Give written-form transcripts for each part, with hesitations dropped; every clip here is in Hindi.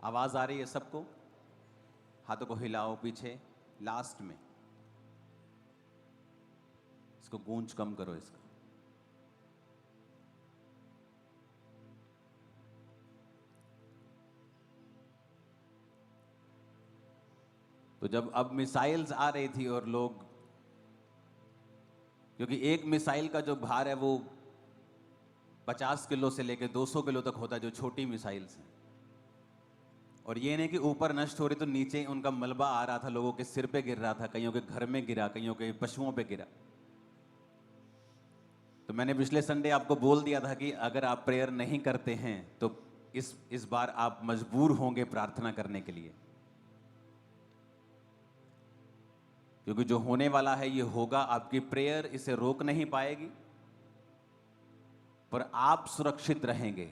आवाज आ रही है सबको? हाथों को हिलाओ पीछे, लास्ट में इसको गूंज कम करो इसका। तो जब अब मिसाइल्स आ रही थी और लोग, क्योंकि एक मिसाइल का जो भार है वो 50 किलो से लेकर 200 किलो तक होता है, जो छोटी मिसाइल्स हैं। और ये नहीं कि ऊपर नष्ट हो रही तो नीचे उनका मलबा आ रहा था, लोगों के सिर पे गिर रहा था, कईयों के घर में गिरा, कईयों के पशुओं पे गिरा। तो मैंने पिछले संडे आपको बोल दिया था कि अगर आप प्रेयर नहीं करते हैं तो इस बार आप मजबूर होंगे प्रार्थना करने के लिए, क्योंकि जो होने वाला है ये होगा। आपकी प्रेयर इसे रोक नहीं पाएगी, पर आप सुरक्षित रहेंगे।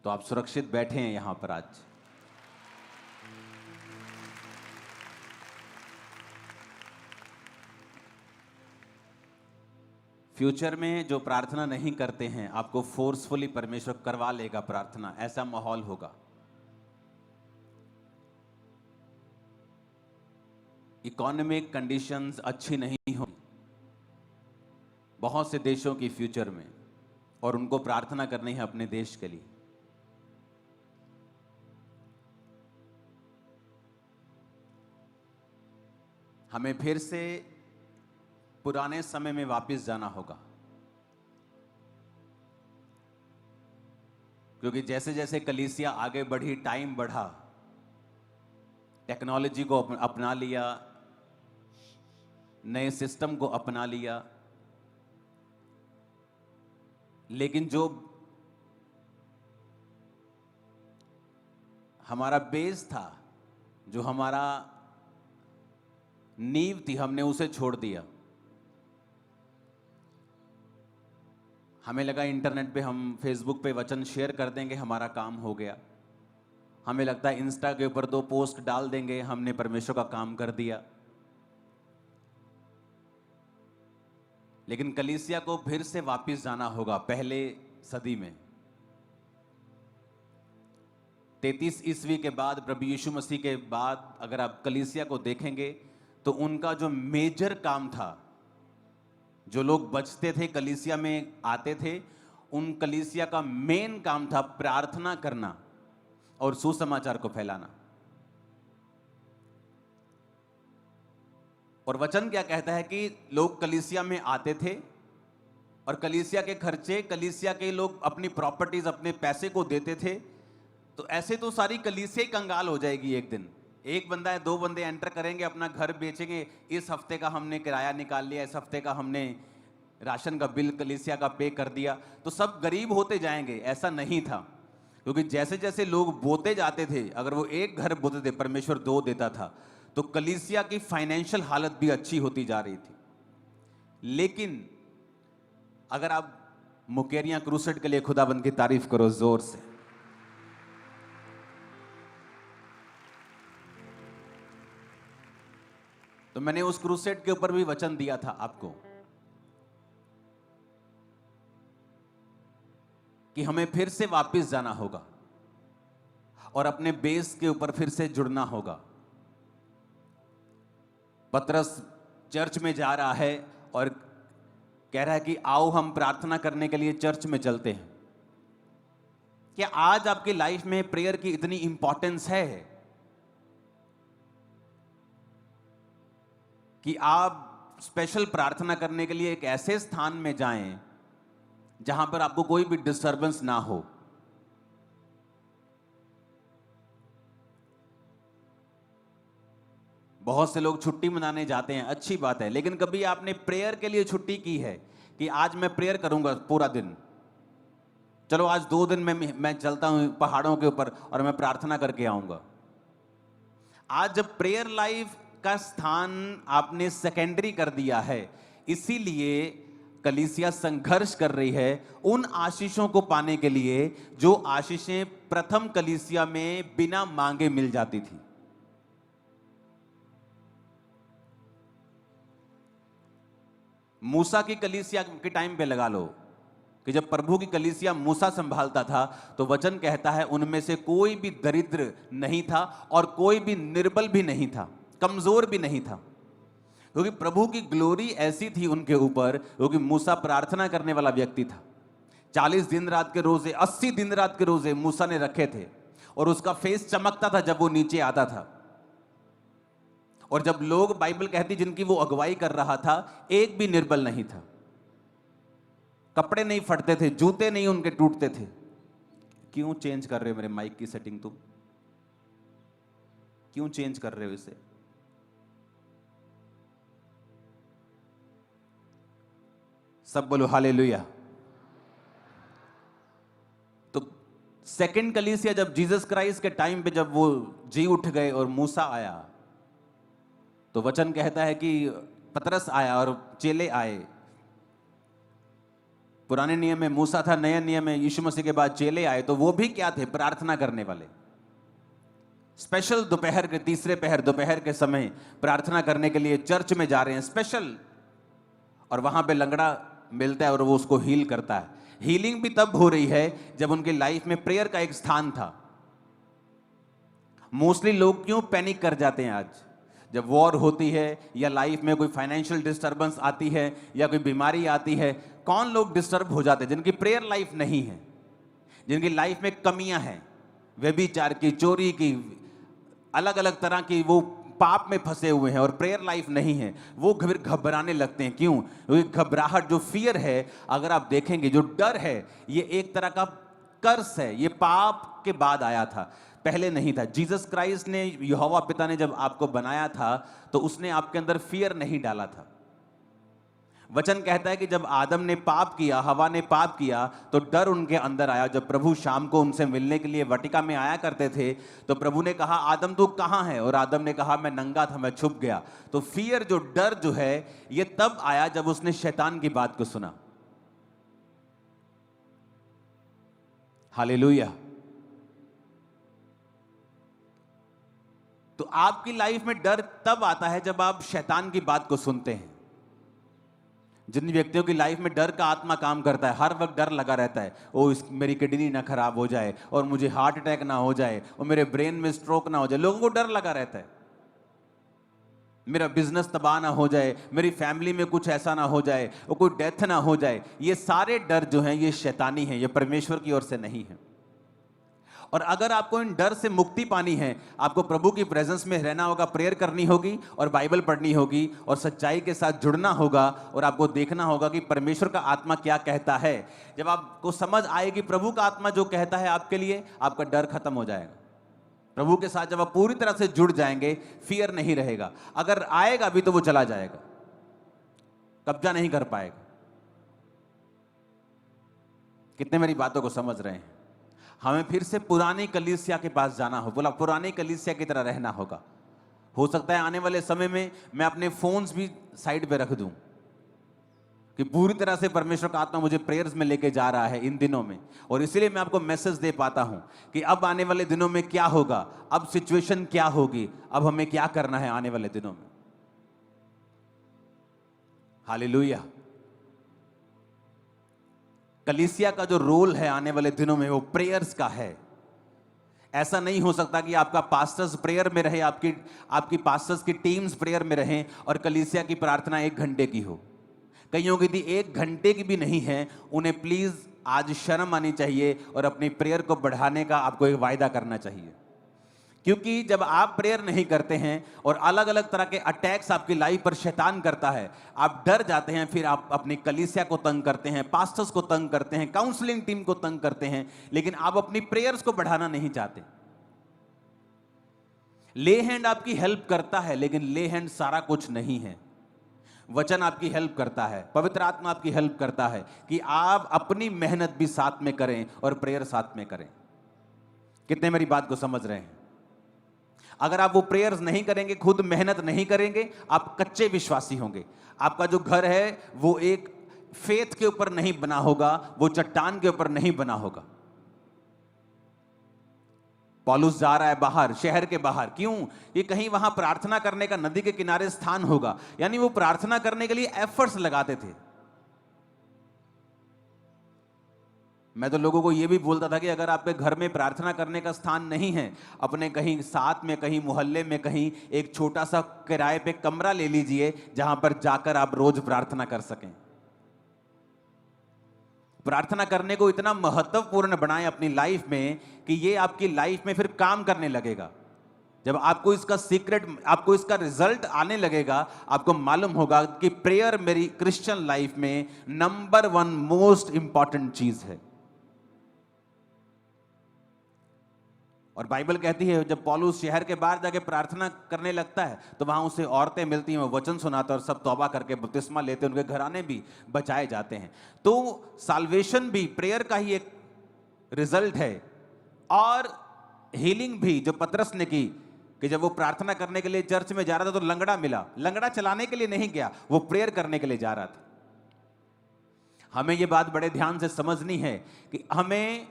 तो आप सुरक्षित बैठे हैं यहां पर आज। फ्यूचर में जो प्रार्थना नहीं करते हैं, आपको फोर्सफुली परमेश्वर करवा लेगा प्रार्थना, ऐसा माहौल होगा। इकोनॉमिक कंडीशंस अच्छी नहीं होंगी बहुत से देशों की फ्यूचर में, और उनको प्रार्थना करनी है अपने देश के लिए। हमें फिर से पुराने समय में वापस जाना होगा, क्योंकि जैसे जैसे कलीसिया आगे बढ़ी, टाइम बढ़ा, टेक्नोलॉजी को अपना लिया, नए सिस्टम को अपना लिया, लेकिन जो हमारा बेस था, जो हमारा नींव थी, हमने उसे छोड़ दिया। हमें लगा इंटरनेट पे हम फेसबुक पे वचन शेयर कर देंगे, हमारा काम हो गया। हमें लगता है इंस्टा के ऊपर 2 पोस्ट डाल देंगे, हमने परमेश्वर का काम कर दिया। लेकिन कलीसिया को फिर से वापस जाना होगा पहले सदी में। 33 ईस्वी के बाद, प्रभु यीशु मसीह के बाद अगर आप कलीसिया को देखेंगे तो उनका जो मेजर काम था, जो लोग बचते थे कलीसिया में आते थे, उन कलीसिया का मेन काम था प्रार्थना करना और सुसमाचार को फैलाना। और वचन क्या कहता है कि लोग कलीसिया में आते थे और कलीसिया के खर्चे, कलीसिया के लोग अपनी प्रॉपर्टीज, अपने पैसे को देते थे। तो ऐसे तो सारी कलीसिया ही कंगाल हो जाएगी एक दिन। एक बंदा है, 2 बंदे एंटर करेंगे, अपना घर बेचेंगे, इस हफ्ते का हमने किराया निकाल लिया, इस हफ्ते का हमने राशन का बिल कलीसिया का पे कर दिया, तो सब गरीब होते जाएंगे। ऐसा नहीं था, क्योंकि जैसे जैसे लोग बोते जाते थे, अगर वो एक घर बोते थे, परमेश्वर 2 देता था, तो कलीसिया की फाइनेंशियल हालत भी अच्छी होती जा रही थी। लेकिन अगर आप मुकेरिया क्रूसेड के लिए खुदाबंद की तारीफ करो जोर से। तो मैंने उस क्रूसेड के ऊपर भी वचन दिया था आपको कि हमें फिर से वापस जाना होगा और अपने बेस के ऊपर फिर से जुड़ना होगा। पतरस चर्च में जा रहा है और कह रहा है कि आओ हम प्रार्थना करने के लिए चर्च में चलते हैं। क्या आज आपकी लाइफ में प्रेयर की इतनी इंपॉर्टेंस है कि आप स्पेशल प्रार्थना करने के लिए एक ऐसे स्थान में जाएं जहां पर आपको कोई भी डिस्टर्बेंस ना हो? बहुत से लोग छुट्टी मनाने जाते हैं, अच्छी बात है, लेकिन कभी आपने प्रेयर के लिए छुट्टी की है कि आज मैं प्रेयर करूंगा पूरा दिन, चलो आज 2 दिन में मैं चलता हूं पहाड़ों के ऊपर और मैं प्रार्थना करके आऊंगा? आज जब प्रेयर लाइफ का स्थान आपने सेकेंडरी कर दिया है, इसीलिए कलीसिया संघर्ष कर रही है उन आशीषों को पाने के लिए जो आशीषें प्रथम कलीसिया में बिना मांगे मिल जाती थी। मूसा की कलीसिया के टाइम पे लगा लो कि जब प्रभु की कलीसिया मूसा संभालता था तो वचन कहता है उनमें से कोई भी दरिद्र नहीं था और कोई भी निर्बल भी नहीं था, कमजोर भी नहीं था, क्योंकि प्रभु की ग्लोरी ऐसी थी उनके ऊपर, क्योंकि मूसा प्रार्थना करने वाला व्यक्ति था। 40 दिन रात के रोजे, 80 दिन रात के रोजे मूसा ने रखे थे और उसका फेस चमकता था जब वो नीचे आता था। और जब लोग, बाइबल कहती जिनकी वो अगुवाई कर रहा था, एक भी निर्बल नहीं था, कपड़े नहीं फटते थे, जूते नहीं उनके टूटते थे। क्यों चेंज कर रहे हो मेरे माइक की सेटिंग? तुम क्यों चेंज कर रहे हो इसे? सब बोलो हालेलुया। तो सेकंड कलीसिया जब जीसस क्राइस्ट के टाइम पे जब वो जी उठ गए और मूसा आया, तो वचन कहता है कि पतरस आया और चेले आए। पुराने नियम में मूसा था, नए नियम में यीशु मसीह के बाद चेले आए। तो वो भी क्या थे? प्रार्थना करने वाले। स्पेशल दोपहर के, तीसरे पहर दोपहर के समय प्रार्थना करने के लिए चर्च में जा रहे हैं स्पेशल, और वहां पे लंगड़ा मिलता है और वो उसको हील करता है। हीलिंग भी तब हो रही है जब उनकी लाइफ में प्रेयर का एक स्थान था। मोस्टली लोग क्यों पैनिक कर जाते हैं आज? जब वॉर होती है या लाइफ में कोई फाइनेंशियल डिस्टर्बेंस आती है या कोई बीमारी आती है, कौन लोग डिस्टर्ब हो जाते हैं? जिनकी प्रेयर लाइफ नहीं है, जिनकी लाइफ में कमियां हैं, व्यभिचार की, चोरी की, अलग अलग तरह की वो पाप में फंसे हुए हैं और प्रेयर लाइफ नहीं है, वो फिर घबराने लगते हैं। क्यों? क्योंकि घबराहट, जो फियर है, अगर आप देखेंगे, जो डर है, ये एक तरह का कर्स है। ये पाप के बाद आया था, पहले नहीं था। जीसस क्राइस्ट ने, यहोवा पिता ने जब आपको बनाया था तो उसने आपके अंदर फियर नहीं डाला था। वचन कहता है कि जब आदम ने पाप किया, हवा ने पाप किया, तो डर उनके अंदर आया। जब प्रभु शाम को उनसे मिलने के लिए वाटिका में आया करते थे तो प्रभु ने कहा, आदम तू कहां है? और आदम ने कहा, मैं नंगा था, मैं छुप गया। तो फियर, जो डर जो है, ये तब आया जब उसने शैतान की बात को सुना। हालेलुया। तो आपकी लाइफ में डर तब आता है जब आप शैतान की बात को सुनते हैं। जिन व्यक्तियों की लाइफ में डर का आत्मा काम करता है, हर वक्त डर लगा रहता है, ओ मेरी किडनी ना खराब हो जाए, और मुझे हार्ट अटैक ना हो जाए, और मेरे ब्रेन में स्ट्रोक ना हो जाए। लोगों को डर लगा रहता है, मेरा बिजनेस तबाह ना हो जाए, मेरी फैमिली में कुछ ऐसा ना हो जाए, और कोई डेथ ना हो जाए। ये सारे डर जो हैं ये शैतानी हैं, ये परमेश्वर की ओर से नहीं है। और अगर आपको इन डर से मुक्ति पानी है, आपको प्रभु की प्रेजेंस में रहना होगा, प्रेयर करनी होगी और बाइबल पढ़नी होगी और सच्चाई के साथ जुड़ना होगा, और आपको देखना होगा कि परमेश्वर का आत्मा क्या कहता है। जब आपको समझ आएगी प्रभु का आत्मा जो कहता है आपके लिए, आपका डर खत्म हो जाएगा। प्रभु के साथ जब आप पूरी तरह से जुड़ जाएंगे, फियर नहीं रहेगा। अगर आएगा भी तो वो चला जाएगा, कब्जा नहीं कर पाएगा। कितने मेरी बातों को समझ रहे हैं? हमें फिर से पुरानी कलीसिया के पास जाना हो, बोला पुरानी कलीसिया की तरह रहना होगा। हो सकता है आने वाले समय में मैं अपने फोन्स भी साइड पे रख दूं, कि पूरी तरह से परमेश्वर का आत्मा मुझे प्रेयर्स में लेके जा रहा है इन दिनों में, और इसीलिए मैं आपको मैसेज दे पाता हूं कि अब आने वाले दिनों में क्या होगा, अब सिचुएशन क्या होगी, अब हमें क्या करना है आने वाले दिनों में। हालेलुया। कलीसिया का जो रोल है आने वाले दिनों में वो प्रेयर्स का है। ऐसा नहीं हो सकता कि आपका पास्टर्स प्रेयर में रहे, आपकी पास्टर्स की टीम्स प्रेयर में रहें और कलीसिया की प्रार्थना 1 घंटे की हो। कईयों की दी 1 घंटे की भी नहीं है। उन्हें प्लीज आज शर्म आनी चाहिए और अपनी प्रेयर को बढ़ाने का आपको एक वायदा करना चाहिए। क्योंकि जब आप प्रेयर नहीं करते हैं और अलग अलग तरह के अटैक्स आपकी लाइफ पर शैतान करता है, आप डर जाते हैं, फिर आप अपनी कलीसिया को तंग करते हैं, पास्टर्स को तंग करते हैं, काउंसलिंग टीम को तंग करते हैं, लेकिन आप अपनी प्रेयर्स को बढ़ाना नहीं चाहते। ले हैंड आपकी हेल्प करता है, लेकिन ले हैंड सारा कुछ नहीं है। वचन आपकी हेल्प करता है, पवित्र आत्मा आपकी हेल्प करता है कि आप अपनी मेहनत भी साथ में करें और प्रेयर साथ में करें। कितने मेरी बात को समझ रहे हैं? अगर आप वो प्रेयर्स नहीं करेंगे, खुद मेहनत नहीं करेंगे, आप कच्चे विश्वासी होंगे। आपका जो घर है वो एक फेथ के ऊपर नहीं बना होगा, वो चट्टान के ऊपर नहीं बना होगा। पौलुस जा रहा है बाहर, शहर के बाहर, क्यों? ये कहीं वहां प्रार्थना करने का नदी के किनारे स्थान होगा, यानी वो प्रार्थना करने के लिए एफर्ट्स लगाते थे। मैं तो लोगों को ये भी बोलता था कि अगर आपके घर में प्रार्थना करने का स्थान नहीं है, अपने कहीं साथ में, कहीं मोहल्ले में, कहीं एक छोटा सा किराए पे कमरा ले लीजिए जहां पर जाकर आप रोज प्रार्थना कर सकें। प्रार्थना करने को इतना महत्वपूर्ण बनाएं अपनी लाइफ में कि ये आपकी लाइफ में फिर काम करने लगेगा। जब आपको इसका सीक्रेट, आपको इसका रिजल्ट आने लगेगा, आपको मालूम होगा कि प्रेयर मेरी क्रिश्चियन लाइफ में नंबर 1 मोस्ट इंपॉर्टेंट चीज है। और बाइबल कहती है जब पौलुस शहर के बाहर जाके प्रार्थना करने लगता है तो वहां उसे औरतें मिलती हैं, वो वचन सुनाते और सब तौबा करके बपतिस्मा लेते, उनके घराने भी बचाए जाते हैं। तो साल्वेशन भी प्रेयर का ही एक रिजल्ट है। और हीलिंग भी जो पतरस ने की, कि जब वो प्रार्थना करने के लिए चर्च में जा रहा था तो लंगड़ा मिला, लंगड़ा चलाने के लिए नहीं गया, वो प्रेयर करने के लिए जा रहा था। हमें ये बात बड़े ध्यान से समझनी है कि हमें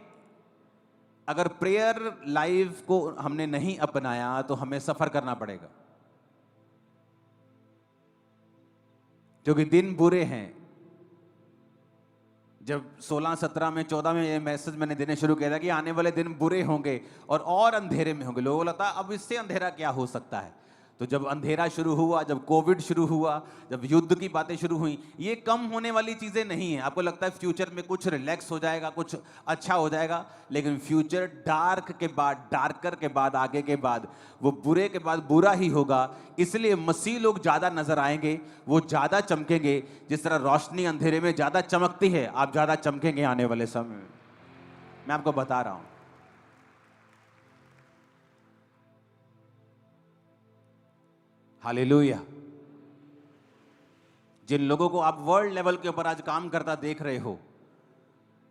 अगर प्रेयर लाइफ को हमने नहीं अपनाया तो हमें सफर करना पड़ेगा, क्योंकि दिन बुरे हैं। जब 16, 17 में, 14 में ये मैसेज मैंने देने शुरू किया था कि आने वाले दिन बुरे होंगे और अंधेरे में होंगे, लोगों को लगता अब इससे अंधेरा क्या हो सकता है। तो जब अंधेरा शुरू हुआ, जब कोविड शुरू हुआ, जब युद्ध की बातें शुरू हुई, ये कम होने वाली चीजें नहीं है। आपको लगता है फ्यूचर में कुछ रिलैक्स हो जाएगा, कुछ अच्छा हो जाएगा, लेकिन फ्यूचर डार्क के बाद, डार्कर के बाद, आगे के बाद, वो बुरे के बाद बुरा ही होगा। इसलिए मसीह लोग ज्यादा नजर आएंगे, वो ज्यादा चमकेंगे। जिस तरह रोशनी अंधेरे में ज्यादा चमकती है, आप ज्यादा चमकेंगे आने वाले समय में। मैं आपको बता रहा हूं। हालेलुया। जिन लोगों को आप वर्ल्ड लेवल के ऊपर आज काम करता देख रहे हो,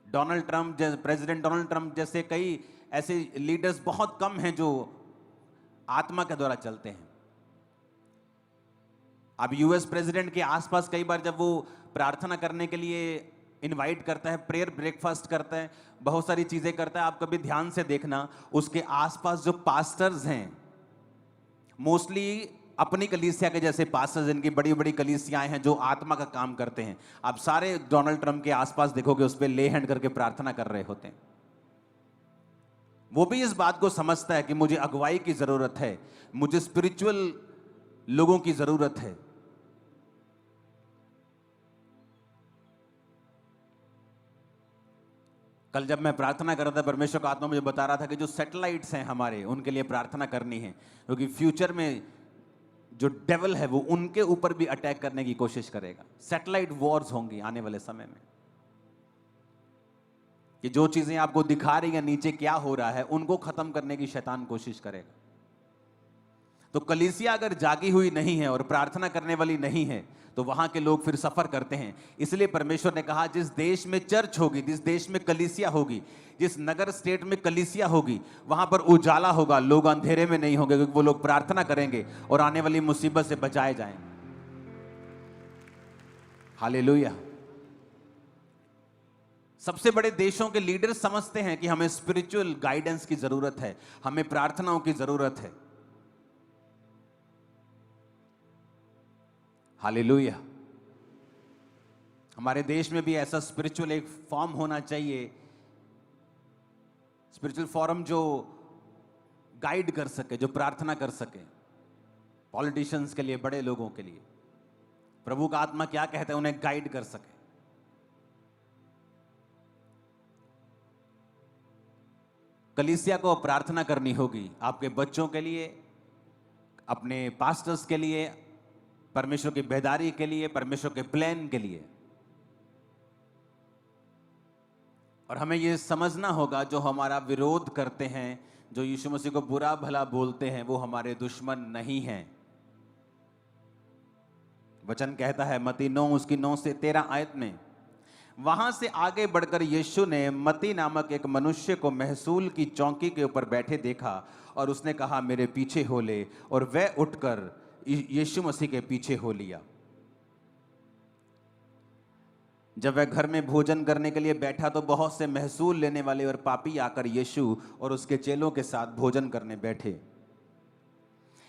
Donald Trump, president Donald Trump जैसे कई ऐसे लीडर्स बहुत कम हैं जो आत्मा के द्वारा चलते हैं। अब यूएस प्रेसिडेंट के आसपास कई बार जब वो प्रार्थना करने के लिए इनवाइट करता है, प्रेयर ब्रेकफास्ट करता है, बहुत सारी चीजें करता है, आप कभी ध्यान से देखना, उसके आसपास जो पास्टर्स हैं, मोस्टली अपनी कलीसिया के जैसे पास्टर्स, जिनकी बड़ी बड़ी कलीसियाएं हैं, जो आत्मा का काम करते हैं, आप सारे डोनाल्ड ट्रंप के आसपास देखोगे उस पर ले हैंड करके प्रार्थना कर रहे होते हैं। वो भी इस बात को समझता है कि मुझे अगुवाई की जरूरत है, मुझे स्पिरिचुअल लोगों की जरूरत है। कल जब मैं प्रार्थना कर रहा था, परमेश्वर का आत्मा मुझे बता रहा था कि जो सैटेलाइट्स हैं हमारे, उनके लिए प्रार्थना करनी है, क्योंकि फ्यूचर में जो डेविल है वो उनके ऊपर भी अटैक करने की कोशिश करेगा। सैटेलाइट वॉर्स होंगी आने वाले समय में, कि जो चीजें आपको दिखा रही है नीचे क्या हो रहा है, उनको खत्म करने की शैतान कोशिश करेगा। तो कलीसिया अगर जागी हुई नहीं है और प्रार्थना करने वाली नहीं है तो वहां के लोग फिर सफर करते हैं। इसलिए परमेश्वर ने कहा जिस देश में चर्च होगी, जिस देश में कलीसिया होगी, जिस नगर स्टेट में कलीसिया होगी, वहां पर उजाला होगा, लोग अंधेरे में नहीं होंगे, क्योंकि वो लोग प्रार्थना करेंगे और आने वाली मुसीबत से बचाए जाएंगे। हालेलुया। सबसे बड़े देशों के लीडर्स समझते हैं कि हमें स्पिरिचुअल गाइडेंस की जरूरत है, हमें प्रार्थनाओं की जरूरत है। हालेलुया। हमारे देश में भी ऐसा स्पिरिचुअल एक फॉर्म होना चाहिए, स्पिरिचुअल फॉरम जो गाइड कर सके, जो प्रार्थना कर सके, पॉलिटिशियंस के लिए, बड़े लोगों के लिए, प्रभु का आत्मा क्या कहता है उन्हें गाइड कर सके। कलीसिया को प्रार्थना करनी होगी आपके बच्चों के लिए, अपने पास्टर्स के लिए, परमेश्वर की बेदारी के लिए, परमेश्वर के प्लान के लिए। और हमें यह समझना होगा जो हमारा विरोध करते हैं, जो यीशु मसीह को बुरा भला बोलते हैं, वो हमारे दुश्मन नहीं हैं। वचन कहता है मत्ती 9 उसकी 9 से 13 आयत में, वहां से आगे बढ़कर यीशु ने मत्ती नामक एक मनुष्य को महसूल की चौकी के ऊपर बैठे देखा और उसने कहा मेरे पीछे हो ले, और वह उठकर यीशु मसीह के पीछे हो लिया। जब वह घर में भोजन करने के लिए बैठा तो बहुत से महसूल लेने वाले और पापी आकर यीशु और उसके चेलों के साथ भोजन करने बैठे।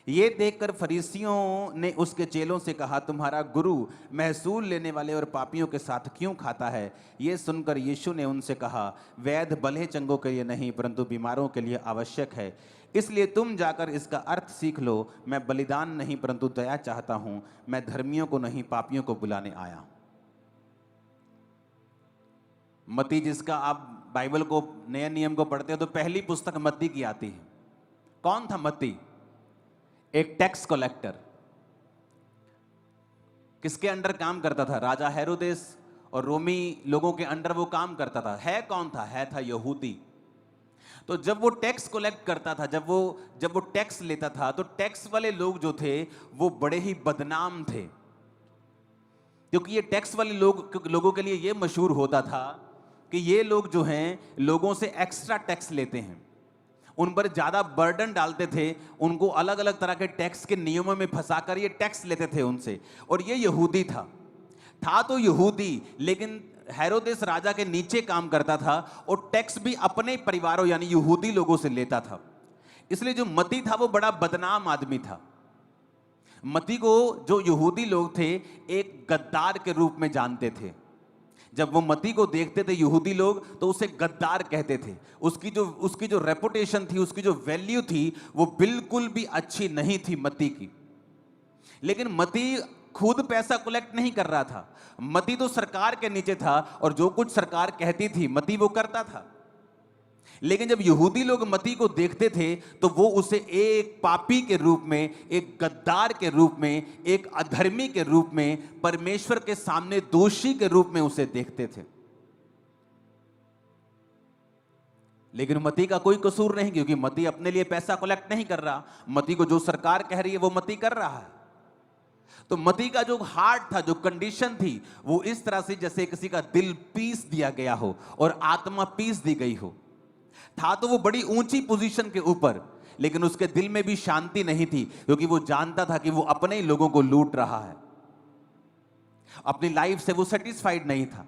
ये देखकर फरीसियों ने उसके चेलों से कहा, तुम्हारा गुरु महसूल लेने वाले और पापियों के साथ क्यों खाता है? ये सुनकर यीशु ने उनसे कहा, वैद्य भले चंगों के लिए नहीं परंतु बीमारों के लिए आवश्यक है। इसलिए तुम जाकर इसका अर्थ सीख लो। मैं बलिदान नहीं परंतु दया चाहता हूं। मैं धर्मियों को नहीं पापियों को बुलाने आया हूं। मत्ती, जिसका आप बाइबल को, नए नियम को पढ़ते हो तो पहली पुस्तक मत्ती की आती है। कौन था मत्ती? एक टैक्स कलेक्टर। किसके अंडर काम करता था? राजा हेरोदेस और रोमी लोगों के अंडर वो काम करता था। है कौन था? था यहूदी। तो जब वो टैक्स कलेक्ट करता था, जब वो टैक्स लेता था, तो टैक्स वाले लोग जो थे वो बड़े ही बदनाम थे, क्योंकि ये टैक्स वाले लोगों के लिए ये मशहूर होता था कि ये लोग जो हैं लोगों से एक्स्ट्रा टैक्स लेते हैं, उन पर ज्यादा बर्डन डालते थे, उनको अलग अलग तरह के टैक्स के नियमों में फंसाकर ये टैक्स लेते थे उनसे। और ये यहूदी था तो यहूदी, लेकिन हेरोदेस राजा के नीचे काम करता था और टैक्स भी अपने परिवारों यानी यहूदी लोगों से लेता था। इसलिए जो मत्ती था वो बड़ा बदनाम आदमी था। मत्ती को जो यहूदी लोग थे एक गद्दार के रूप में जानते थे। जब वो मत्ती को देखते थे यहूदी लोग तो उसे गद्दार कहते थे। उसकी जो रेपुटेशन थी, उसकी जो वैल्यू थी, वो बिल्कुल भी अच्छी नहीं थी मत्ती की। लेकिन मत्ती खुद पैसा कलेक्ट नहीं कर रहा था। मत्ती तो सरकार के नीचे था और जो कुछ सरकार कहती थी मत्ती वो करता था। लेकिन जब यहूदी लोग मत्ती को देखते थे तो वो उसे एक पापी के रूप में, एक गद्दार के रूप में, एक अधर्मी के रूप में, परमेश्वर के सामने दोषी के रूप में उसे देखते थे। लेकिन मत्ती का कोई कसूर नहीं, क्योंकि मत्ती अपने लिए पैसा कलेक्ट नहीं कर रहा। मत्ती को जो सरकार कह रही है वो मत्ती कर रहा है। तो मत्ती का जो हार्ट था, जो कंडीशन थी, वो इस तरह से जैसे किसी का दिल पीस दिया गया हो और आत्मा पीस दी गई हो। था तो वो बड़ी ऊंची पोजीशन के ऊपर, लेकिन उसके दिल में भी शांति नहीं थी, क्योंकि वो जानता था कि वो अपने ही लोगों को लूट रहा है। अपनी लाइफ से वो सेटिस्फाइड नहीं था।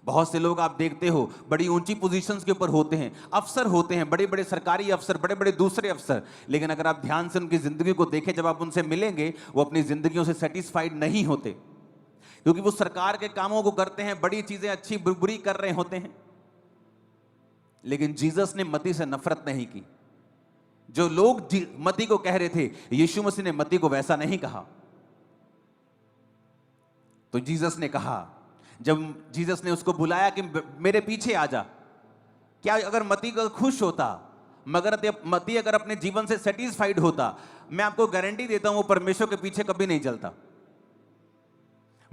बहुत से लोग आप देखते हो बड़ी ऊंची पोजीशंस के ऊपर होते हैं, अफसर होते हैं, बड़े बड़े सरकारी अफसर, बड़े बड़े दूसरे अफसर, लेकिन अगर आप ध्यान से उनकी जिंदगी को देखें, जब आप उनसे मिलेंगे, वो अपनी जिंदगियों से सेटिस्फाइड नहीं होते, क्योंकि वो सरकार के कामों को करते हैं, बड़ी चीजें अच्छी बुरी कर रहे होते हैं। लेकिन जीसस ने मत्ती से नफरत नहीं की। जो लोग मत्ती को कह रहे थे, यीशु मसीह ने मत्ती को वैसा नहीं कहा। तो जीसस ने कहा, जब जीसस ने उसको बुलाया कि मेरे पीछे आ जा, क्या अगर मत्ती को खुश होता, मगर मत्ती अगर अपने जीवन से सेटिस्फाइड होता, मैं आपको गारंटी देता हूं वो परमेश्वर के पीछे कभी नहीं चलता।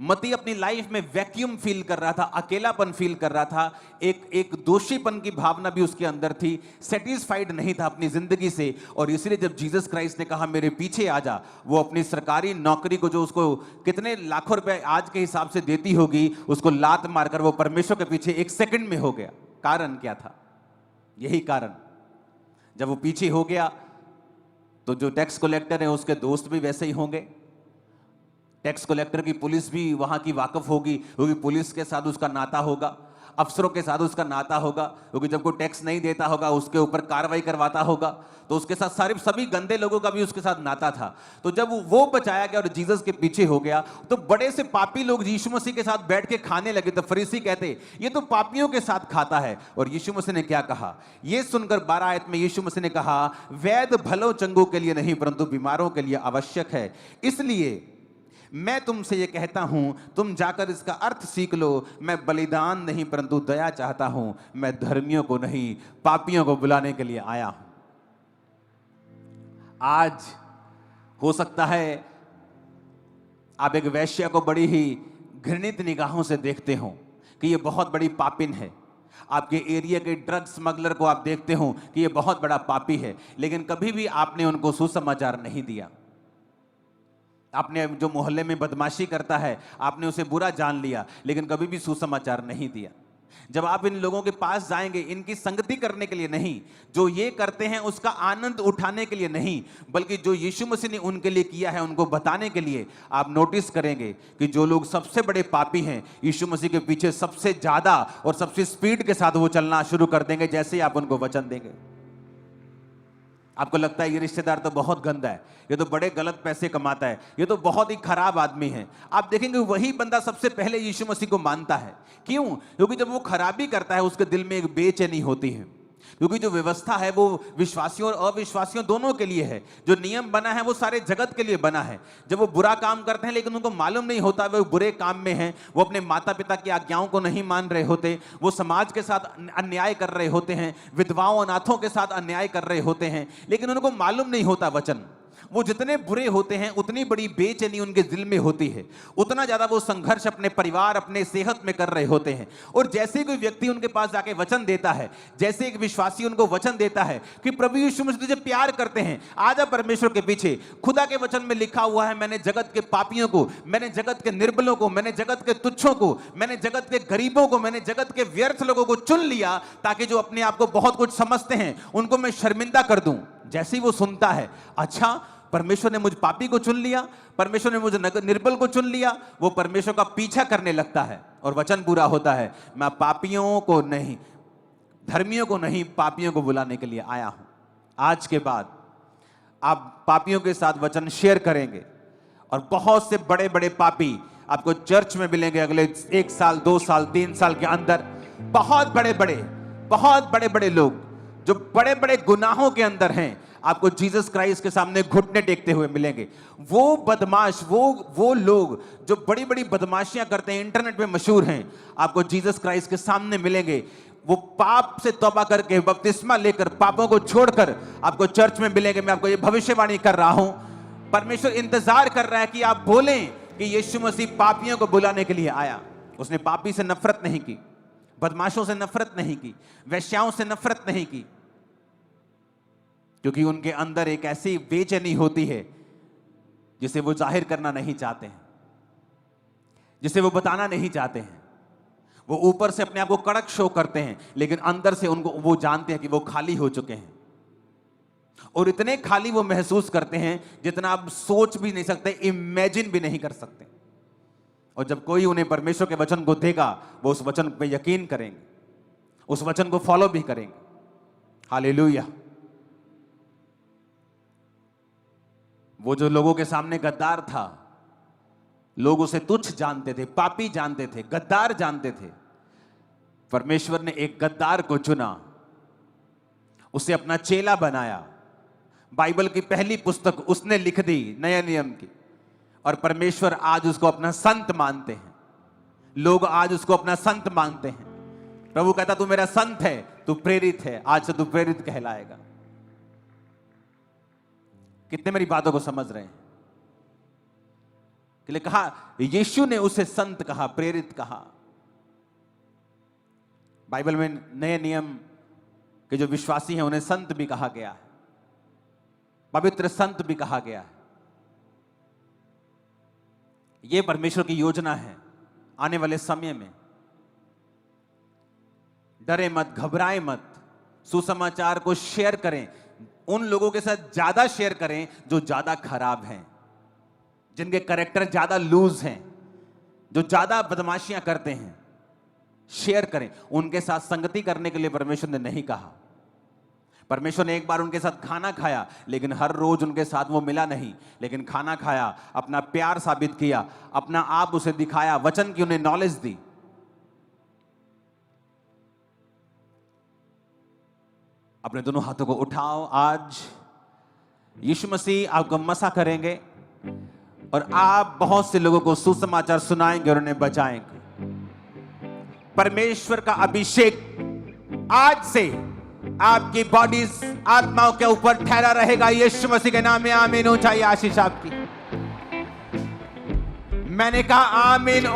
मत्ती अपनी लाइफ में वैक्यूम फील कर रहा था, अकेलापन फील कर रहा था, एक दोषीपन की भावना भी उसके अंदर थी, सेटिस्फाइड नहीं था अपनी जिंदगी से। और इसलिए जब जीसस क्राइस्ट ने कहा मेरे पीछे आ जा, वो अपनी सरकारी नौकरी को, जो उसको कितने लाखों रुपए आज के हिसाब से देती होगी, उसको लात मारकर वो परमेश्वर के पीछे एक सेकंड में हो गया। कारण क्या था? यही कारण, जब वो पीछे हो गया तो जो टैक्स कलेक्टर है उसके दोस्त भी वैसे ही होंगे। टैक्स कलेक्टर की पुलिस भी वहां की वाकफ होगी, क्योंकि पुलिस के साथ उसका नाता होगा, अफसरों के साथ उसका नाता होगा, क्योंकि जब कोई टैक्स नहीं देता होगा उसके ऊपर कार्रवाई करवाता होगा, तो उसके साथ सभी गंदे लोगों का भी उसके साथ नाता था। तो जब वो बचाया गया और जीसस के पीछे हो गया, तो बड़े से पापी लोग यीशु मसीह के साथ बैठ के खाने लगे। तो फरीसी कहते ये तो पापियों के साथ खाता है। और यीशु मसीह ने क्या कहा? ये सुनकर 12 आयत में यीशु मसीह ने कहा, वैद्य भलो चंगों के लिए नहीं परंतु बीमारों के लिए आवश्यक है। इसलिए मैं तुमसे ये कहता हूं, तुम जाकर इसका अर्थ सीख लो। मैं बलिदान नहीं परंतु दया चाहता हूं। मैं धर्मियों को नहीं पापियों को बुलाने के लिए आया हूं। आज हो सकता है आप एक वैश्या को बड़ी ही घृणित निगाहों से देखते हो कि ये बहुत बड़ी पापिन है। आपके एरिया के ड्रग स्मगलर को आप देखते हो कि ये बहुत बड़ा पापी है, लेकिन कभी भी आपने उनको सुसमाचार नहीं दिया। आपने जो मोहल्ले में बदमाशी करता है आपने उसे बुरा जान लिया, लेकिन कभी भी सुसमाचार नहीं दिया। जब आप इन लोगों के पास जाएंगे, इनकी संगति करने के लिए नहीं, जो ये करते हैं उसका आनंद उठाने के लिए नहीं, बल्कि जो यीशु मसीह ने उनके लिए किया है उनको बताने के लिए, आप नोटिस करेंगे कि जो लोग सबसे बड़े पापी हैं, यीशु मसीह के पीछे सबसे ज्यादा और सबसे स्पीड के साथ वो चलना शुरू कर देंगे जैसे ही आप उनको वचन देंगे। आपको लगता है ये रिश्तेदार तो बहुत गंदा है, ये तो बड़े गलत पैसे कमाता है, ये तो बहुत ही खराब आदमी है। आप देखेंगे वही बंदा सबसे पहले यीशु मसीह को मानता है। क्यों? क्योंकि जब वो खराबी करता है उसके दिल में एक बेचैनी होती है, क्योंकि जो व्यवस्था है वो विश्वासियों और अविश्वासियों दोनों के लिए है। जो नियम बना है वो सारे जगत के लिए बना है। जब वो बुरा काम करते हैं लेकिन उनको मालूम नहीं होता वो बुरे काम में हैं, वो अपने माता पिता की आज्ञाओं को नहीं मान रहे होते, वो समाज के साथ अन्याय कर रहे होते हैं, विधवाओं अनाथों के साथ अन्याय कर रहे होते हैं, लेकिन उनको मालूम नहीं होता वचन। वो जितने बुरे होते हैं उतनी बड़ी बेचैनी उनके दिल में होती है, उतना ज्यादा वो संघर्ष अपने परिवार अपने सेहत में कर रहे होते हैं। और जैसे कोई व्यक्ति उनके पास जाके वचन देता है, जैसे एक विश्वासी उनको वचन देता है कि प्रभु यीशु मसीह तुझे प्यार करते हैं, आजा परमेश्वर के पीछे। खुदा के वचन में लिखा हुआ है, मैंने जगत के पापियों को, मैंने जगत के निर्बलों को, मैंने जगत के तुच्छों को, मैंने जगत के गरीबों को, मैंने जगत के व्यर्थ लोगों को चुन लिया ताकि जो अपने आप को बहुत कुछ समझते हैं उनको मैं शर्मिंदा कर दूं। जैसे ही वो सुनता है, अच्छा परमेश्वर ने मुझ पापी को चुन लिया, परमेश्वर ने मुझे निर्बल को चुन लिया, वो परमेश्वर का पीछा करने लगता है और वचन पूरा होता है, मैं पापियों को नहीं, धर्मियों को नहीं, पापियों को बुलाने के लिए आया हूं। आज के बाद आप पापियों के साथ वचन शेयर करेंगे और बहुत से बड़े बड़े पापी आपको चर्च में मिलेंगे अगले 1 साल 2 साल 3 साल के अंदर। बहुत बड़े बड़े लोग जो बड़े बड़े गुनाहों के अंदर हैं आपको जीसस क्राइस्ट के सामने घुटने टेकते हुए मिलेंगे। वो बदमाश, वो लोग जो बड़ी बड़ी बदमाशियां करते हैं, इंटरनेट पे मशहूर हैं, आपको जीसस क्राइस्ट के सामने मिलेंगे। वो पाप से तौबा करके बपतिस्मा लेकर पापों को छोड़कर आपको चर्च में मिलेंगे। मैं आपको ये भविष्यवाणी कर रहा हूं, परमेश्वर इंतजार कर रहा है कि आप बोलें कि यीशु मसीह पापियों को बुलाने के लिए आया। उसने पापी से नफरत नहीं की, बदमाशों से नफरत नहीं की, वेश्याओं से नफरत नहीं की, क्योंकि उनके अंदर एक ऐसी बेचैनी होती है जिसे वो जाहिर करना नहीं चाहते हैं, जिसे वो बताना नहीं चाहते हैं। वो ऊपर से अपने आप को कड़क शो करते हैं लेकिन अंदर से उनको वो जानते हैं कि वो खाली हो चुके हैं, और इतने खाली वो महसूस करते हैं जितना आप सोच भी नहीं सकते, इमेजिन भी नहीं कर सकते। और जब कोई उन्हें परमेश्वर के वचन को देगा वो उस वचन पे यकीन करेंगे, उस वचन को फॉलो भी करेंगे। हालेलुया। वो जो लोगों के सामने गद्दार था, लोग उसे तुच्छ जानते थे, पापी जानते थे, गद्दार जानते थे, परमेश्वर ने एक गद्दार को चुना, उसे अपना चेला बनाया। बाइबल की पहली पुस्तक उसने लिख दी नए नियम की, और परमेश्वर आज उसको अपना संत मानते हैं। लोग आज उसको अपना संत मानते हैं। प्रभु कहता तू मेरा संत है, तू प्रेरित है, आज से तू प्रेरित कहलाएगा। कितने मेरी बातों को समझ रहे हैं? कि लिए कहा यीशु ने उसे संत कहा, प्रेरित कहा। बाइबल में नए नियम के जो विश्वासी हैं उन्हें संत भी कहा गया है, पवित्र संत भी कहा गया है। यह परमेश्वर की योजना है आने वाले समय में। डरे मत, घबराए मत, सुसमाचार को शेयर करें। उन लोगों के साथ ज्यादा शेयर करें जो ज्यादा खराब हैं, जिनके कैरेक्टर ज्यादा लूज हैं, जो ज्यादा बदमाशियां करते हैं। शेयर करें। उनके साथ संगति करने के लिए परमेश्वर ने नहीं कहा। परमेश्वर ने एक बार उनके साथ खाना खाया, लेकिन हर रोज उनके साथ वो मिला नहीं, लेकिन खाना खाया, अपना प्यार साबित किया, अपना आप उसे दिखाया, वचन की उन्हें नॉलेज दी। अपने दोनों हाथों को उठाओ। आज यीशु मसीह आपको मसा करेंगे और आप बहुत से लोगों को सुसमाचार सुनाएंगे और उन्हें बचाएंगे। परमेश्वर का अभिषेक आज से आपकी बॉडीज, आत्माओं के ऊपर ठहरा रहेगा। यीशु मसीह के नाम में आमीन हो। चाहिए आशीष आपकी। मैंने कहा आमीन।